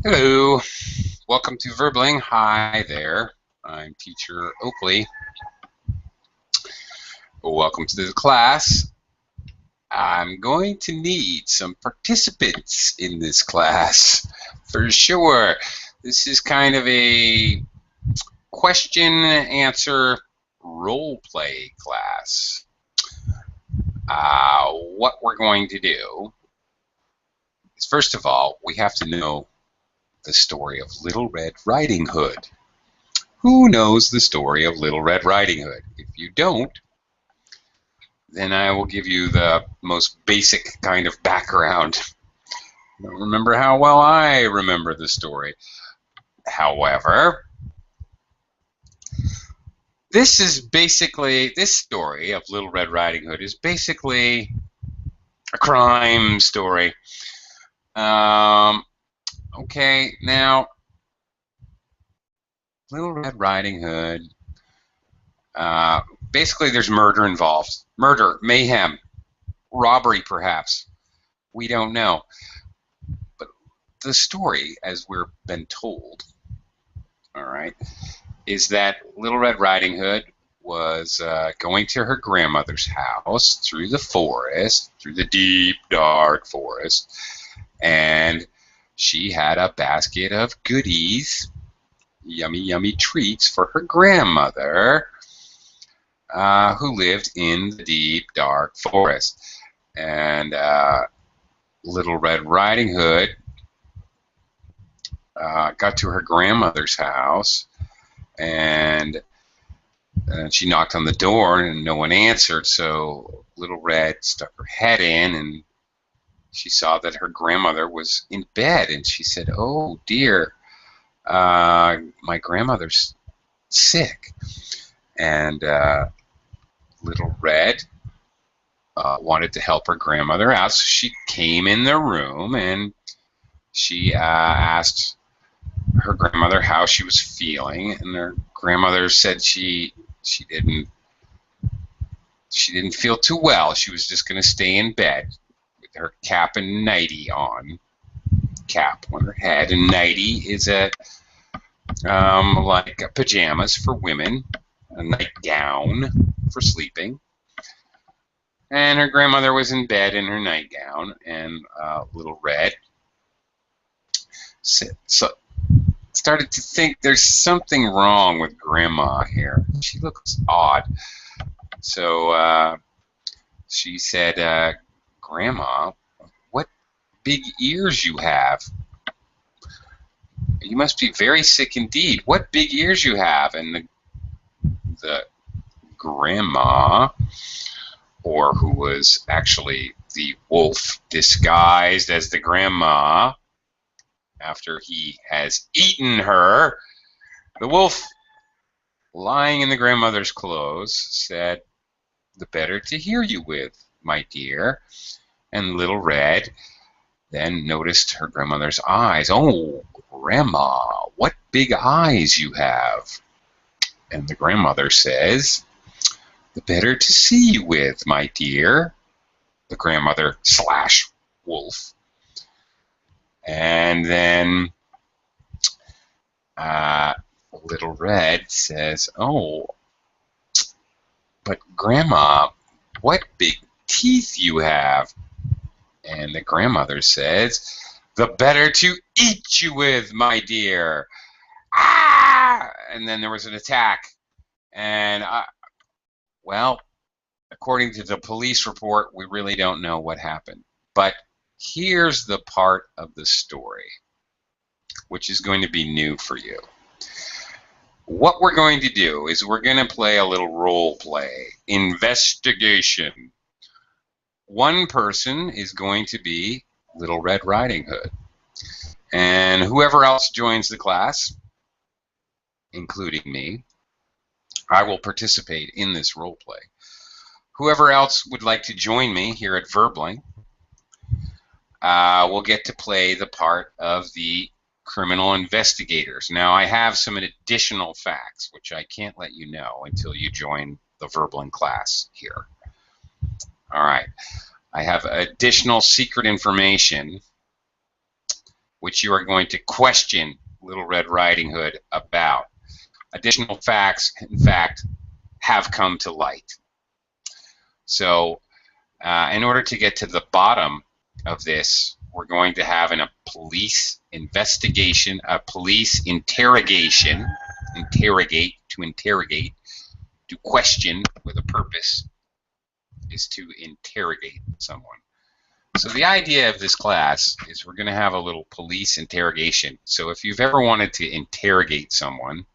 Hello, welcome to Verbling. Hi there, I'm teacher Oakley. Welcome to the class. I'm going to need some participants in this class for sure. This is kind of a question and answer role play class. What we're going to do is, first of all, we have to know the story of Little Red Riding Hood. Who knows the story of Little Red Riding Hood? If you don't, then I will give you the most basic kind of background. I don't remember how well I remember the story. However, this story of Little Red Riding Hood is basically a crime story. Okay, now, Little Red Riding Hood, basically there's murder involved. Murder, mayhem, robbery perhaps. We don't know. But the story, as we're been told, all right, is that Little Red Riding Hood was going to her grandmother's house through the forest, through the deep, dark forest, and she had a basket of goodies, yummy, yummy treats for her grandmother, who lived in the deep, dark forest. And Little Red Riding Hood got to her grandmother's house, and she knocked on the door and no one answered, so Little Red stuck her head in and she saw that her grandmother was in bed, and she said, "Oh dear, my grandmother's sick." And Little Red wanted to help her grandmother out, so she came in the room and she asked her grandmother how she was feeling, and her grandmother said she didn't feel too well. She was just going to stay in bed with her cap and nightie on. Cap on her head, and nightie is like pajamas for women, a nightgown for sleeping. And her grandmother was in bed in her nightgown, and Little Red started to think there's something wrong with Grandma here. She looks odd. So she said, "Grandma, what big ears you have. You must be very sick indeed. What big ears you have." And the grandma, or who was actually the wolf disguised as the grandma after he has eaten her, the wolf, lying in the grandmother's clothes, said, "The better to hear you with, my dear." And Little Red then noticed her grandmother's eyes. "Oh, Grandma, what big eyes you have." And the grandmother says, "The better to see you with, my dear." The grandmother slash wolf. And then Little Red says, "Oh, but Grandma, what big teeth you have." And the grandmother says, "The better to eat you with, my dear." Ah! And then there was an attack. And, well, according to the police report, we really don't know what happened. But here's the part of the story which is going to be new for you. What we're going to do is we're going to play a little role play. Investigation. One person is going to be Little Red Riding Hood. And whoever else joins the class, including me, I will participate in this role play. Whoever else would like to join me here at Verbling will get to play the part of the criminal investigators. Now, I have some additional facts, which I can't let you know until you join the Verbling class here. All right. I have additional secret information which you are going to question Little Red Riding Hood about. Additional facts, in fact, have come to light. So, in order to get to the bottom of this, we're going to have a police investigation, a police interrogation, interrogate, to question with a purpose is to interrogate someone. So the idea of this class is we're going to have a little police interrogation. So if you've ever wanted to interrogate someone,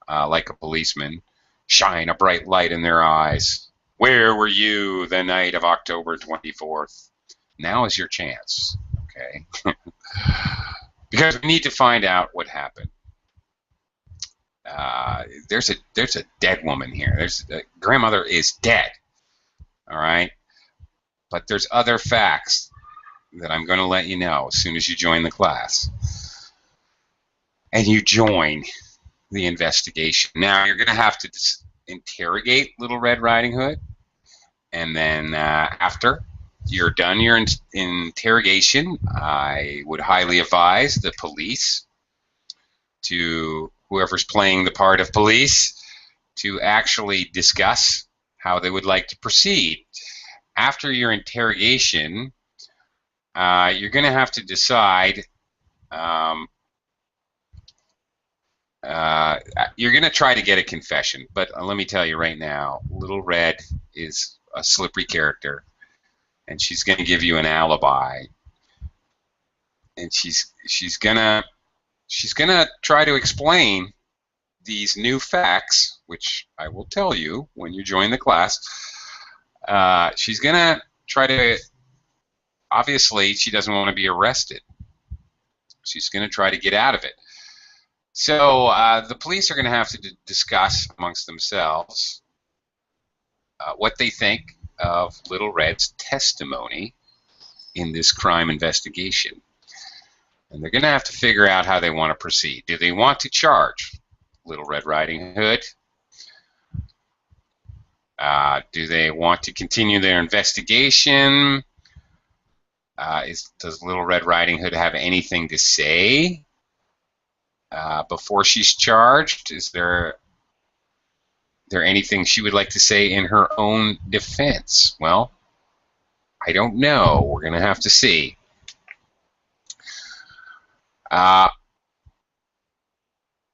like a policeman, shine a bright light in their eyes. Where were you the night of October 24th? Now is your chance, okay? Because we need to find out what happened. There's a dead woman here. Grandmother is dead, all right? But there's other facts that I'm going to let you know as soon as you join the class. And you join the investigation. Now, you're going to have to interrogate Little Red Riding Hood. And then after you're done your interrogation, I would highly advise the police, to whoever's playing the part of police, to actually discuss how they would like to proceed. After your interrogation, you're going to have to decide. You're going to try to get a confession, but let me tell you right now, Little Red is a slippery character, and she's going to give you an alibi, and she's gonna try to explain these new facts, which I will tell you when you join the class. She's going to try to, obviously, she doesn't want to be arrested. She's going to try to get out of it. So the police are going to have to discuss amongst themselves what they think of Little Red's testimony in this crime investigation. And they're going to have to figure out how they want to proceed. Do they want to charge Little Red Riding Hood? Do they want to continue their investigation? Does Little Red Riding Hood have anything to say before she's charged? Is there anything she would like to say in her own defense? Well, I don't know. We're going to have to see.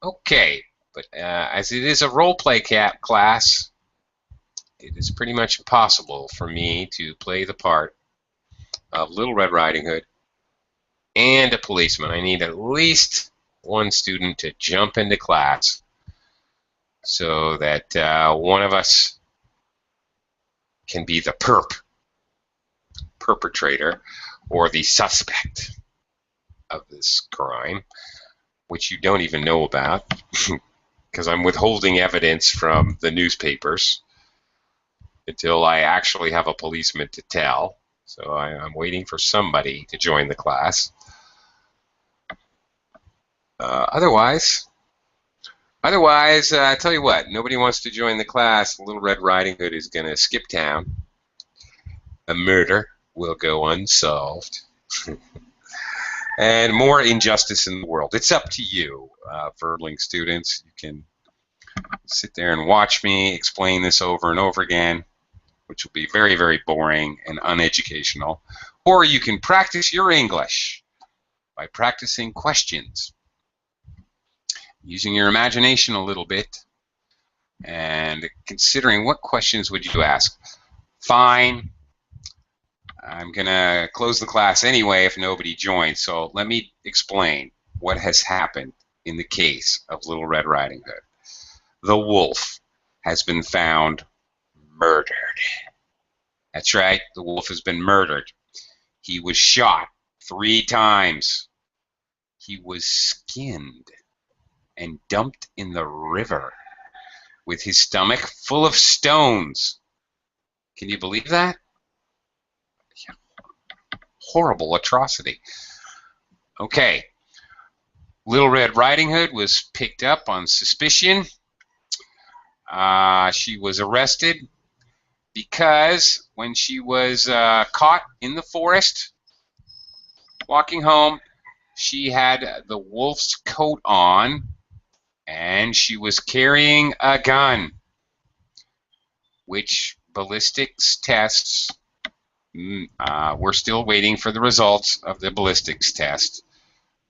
Okay, but as it is a role-play class, it is pretty much impossible for me to play the part of Little Red Riding Hood and a policeman. I need at least one student to jump into class so that one of us can be the perpetrator or the suspect of this crime, which you don't even know about because I'm withholding evidence from the newspapers until I actually have a policeman to tell. So I'm waiting for somebody to join the class. Otherwise, I tell you what, nobody wants to join the class. Little Red Riding Hood is going to skip town. A murder will go unsolved. And more injustice in the world. It's up to you, Verling students. You can sit there and watch me explain this over and over again, which will be very, very boring and uneducational. Or you can practice your English by practicing questions, using your imagination a little bit, and considering what questions would you ask. Fine. I'm going to close the class anyway if nobody joins, so let me explain what has happened in the case of Little Red Riding Hood. The wolf has been found murdered. That's right, the wolf has been murdered. He was shot 3 times. He was skinned and dumped in the river with his stomach full of stones. Can you believe that? Horrible atrocity. Okay, Little Red Riding Hood was picked up on suspicion. She was arrested because when she was caught in the forest walking home, she had the wolf's coat on, and she was carrying a gun, which ballistics tests, we're still waiting for the results of the ballistics test,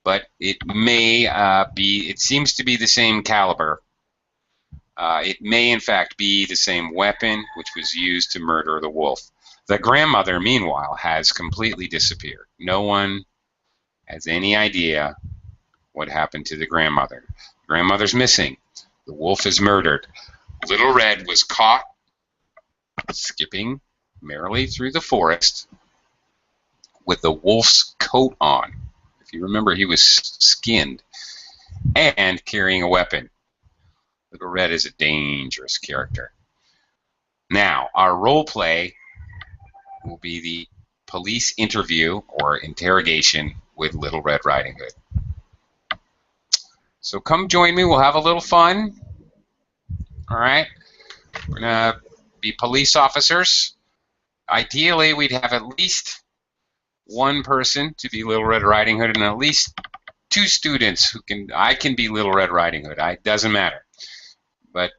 but it may it seems to be the same caliber. It may in fact be the same weapon which was used to murder the wolf. The grandmother, meanwhile, has completely disappeared. No one has any idea what happened to the grandmother. The grandmother's missing. The wolf is murdered. Little Red was caught skipping merrily through the forest with the wolf's coat on. If you remember, he was skinned and carrying a weapon. Little Red is a dangerous character. Now, our role play will be the police interview or interrogation with Little Red Riding Hood. So come join me. We'll have a little fun. All right? We're going to be police officers. Ideally, we'd have at least one person to be Little Red Riding Hood and at least 2 students who can. I can be Little Red Riding Hood. It doesn't matter. But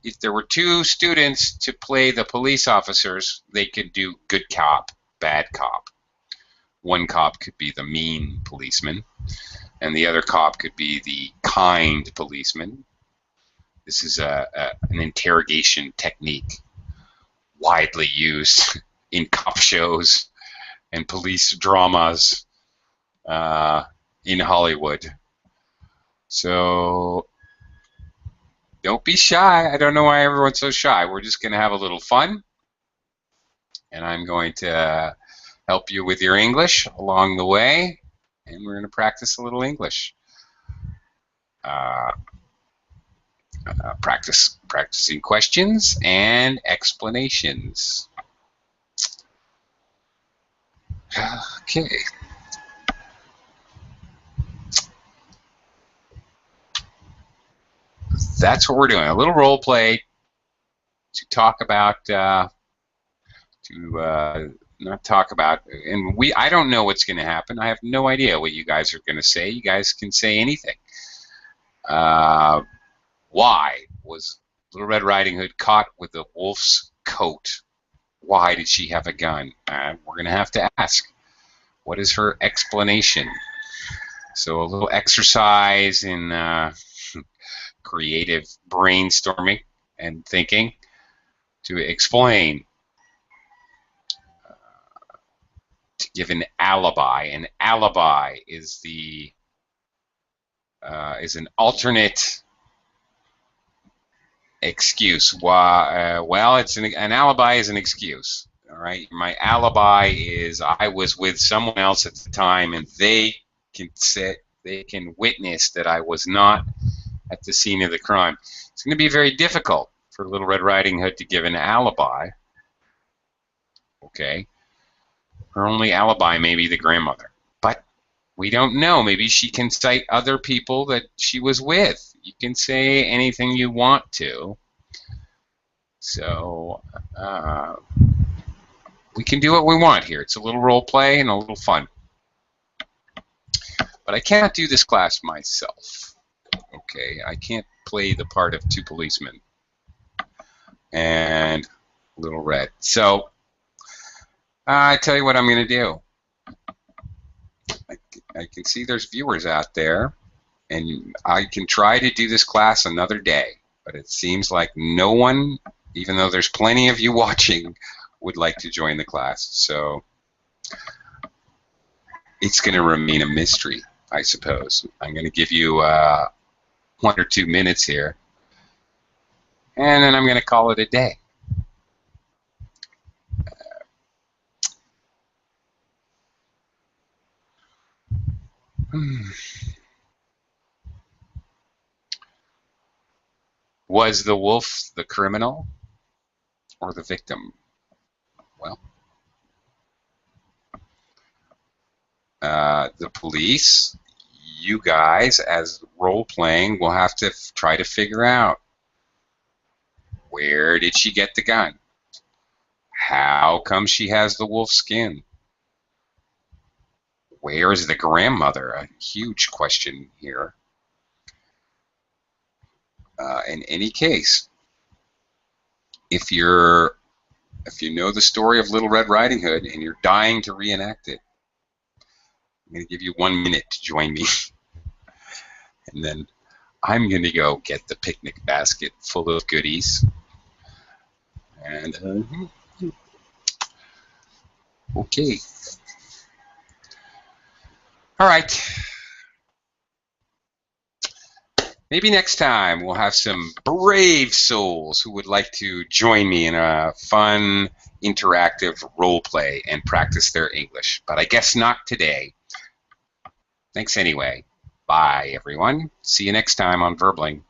if there were 2 students to play the police officers, they could do good cop, bad cop. One cop could be the mean policeman, and the other cop could be the kind policeman. This is an interrogation technique widely used in cop shows and police dramas in Hollywood. So don't be shy. I don't know why everyone's so shy. We're just going to have a little fun, and I'm going to help you with your English along the way, and we're going to practice a little English. Practicing questions and explanations. Okay. That's what we're doing. A little role play to talk about, not talk about, and I don't know what's going to happen. I have no idea what you guys are going to say. You guys can say anything. Why was Little Red Riding Hood caught with the wolf's coat? Why did she have a gun? We're going to have to ask. What is her explanation? So a little exercise in creative brainstorming and thinking to explain, to give an alibi. An alibi is an alternate excuse. Why? Well, it's an alibi is an excuse. All right. My alibi is I was with someone else at the time, and they can witness that I was not at the scene of the crime. It's going to be very difficult for Little Red Riding Hood to give an alibi. Okay. Her only alibi may be the grandmother, but we don't know. Maybe she can cite other people that she was with. You can say anything you want to. So we can do what we want here. It's a little role play and a little fun. But I can't do this class myself. Okay, I can't play the part of 2 policemen and Little Red. So I tell you what I'm going to do. I can see there's viewers out there, and I can try to do this class another day, but it seems like no one, even though there's plenty of you watching, would like to join the class. So it's going to remain a mystery, I suppose. I'm going to give you 1 or 2 minutes here, and then I'm going to call it a day. Was the wolf the criminal or the victim? Well, the police, you guys, as role-playing, will have to try to figure out, where did she get the gun? How come she has the wolf skin? Where is the grandmother? A huge question here. In any case, if you know the story of Little Red Riding Hood and you're dying to reenact it, I'm going to give you 1 minute to join me. And then I'm going to go get the picnic basket full of goodies. And, okay. All right. Maybe next time we'll have some brave souls who would like to join me in a fun, interactive role play and practice their English. But I guess not today. Thanks anyway. Bye, everyone. See you next time on Verbling.